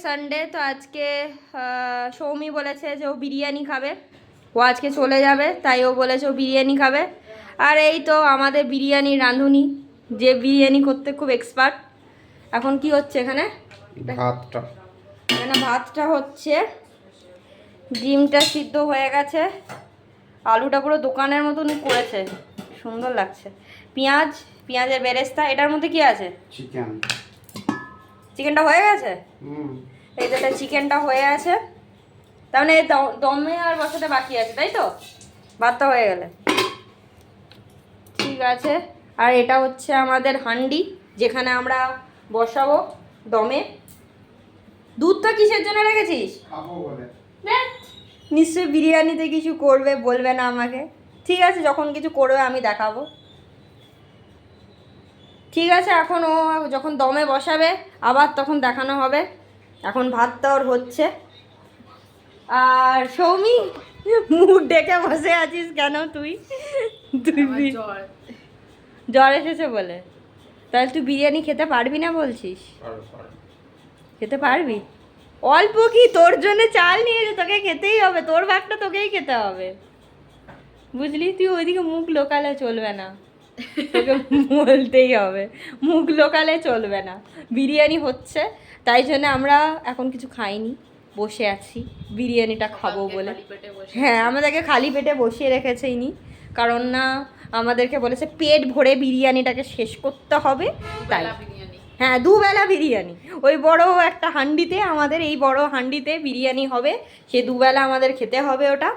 Sunday তো আজকে সৌমি বলেছে যে ও বিরিয়ানি খাবে। ও আজকে চলে যাবে, তাই ও বলেছে ও বিরিয়ানি খাবে। আর এই তো আমাদের বিরিয়ানি রাঁধুনি, যে বিরিয়ানি করতে খুব এক্সপার্ট। এখন কি হচ্ছে এখানে? ভাতটা হচ্ছে, ডিমটা সিদ্ধ হয়ে গেছে, আলুটা পুরো দোকানের মতন করেছে, সুন্দর লাগছে। পেঁয়াজের বেরেস্তা। এটার মধ্যে কি আছে? চিকেনটা হয়ে গেছে। এই যে চিকেনটা হয়ে আছে, তার মানে দমে আর বসাতে বাকি আছে, তাই তো? ভাতটা হয়ে গেলে ঠিক আছে। আর এটা হচ্ছে আমাদের হান্ডি, যেখানে আমরা বসাবো দমে। দুধটা কিসের জন্য রেখেছিস? নিশ্চয়ই বিরিয়ানিতে কিছু করবে, বলবে না আমাকে। ঠিক আছে, যখন কিছু করবে আমি দেখাবো। ঠিক আছে, এখন ও যখন দমে বসাবে আবার তখন দেখানো হবে। এখন ভাতটা ওর হচ্ছে। আর সৌমি, মুখ ডেকে বসে আছিস কেন তুই? জ্বর এসেছে বলে? তাহলে তুই বিরিয়ানি খেতে পারবি না বলছিস? খেতে পারবি? অল্প কি, তোর জন্য চাল নিয়েছে, তোকে খেতেই হবে, তোর ভাগটা তোকেই খেতে হবে, বুঝলি? তুই ওইদিকে মুখ লোকালে চলবে না, তোকে বলতেই হবে, মুখ লোকালে চলবে না। বিরিয়ানি হচ্ছে, তাই জন্য আমরা এখন কিছু খাইনি, বসে আছি বিরিয়ানিটা খাবো বলে। হ্যাঁ, আমাদেরকে খালি পেটে বসিয়ে রেখেছে ইনি, কারণ না আমাদেরকে বলেছে পেট ভরে বিরিয়ানিটাকে শেষ করতে হবে, তাই। হ্যাঁ, দুবেলা বিরিয়ানি। ওই বড় একটা হান্ডিতে, আমাদের এই বড় হান্ডিতে বিরিয়ানি হবে, সে দুবেলা আমাদের খেতে হবে ওটা।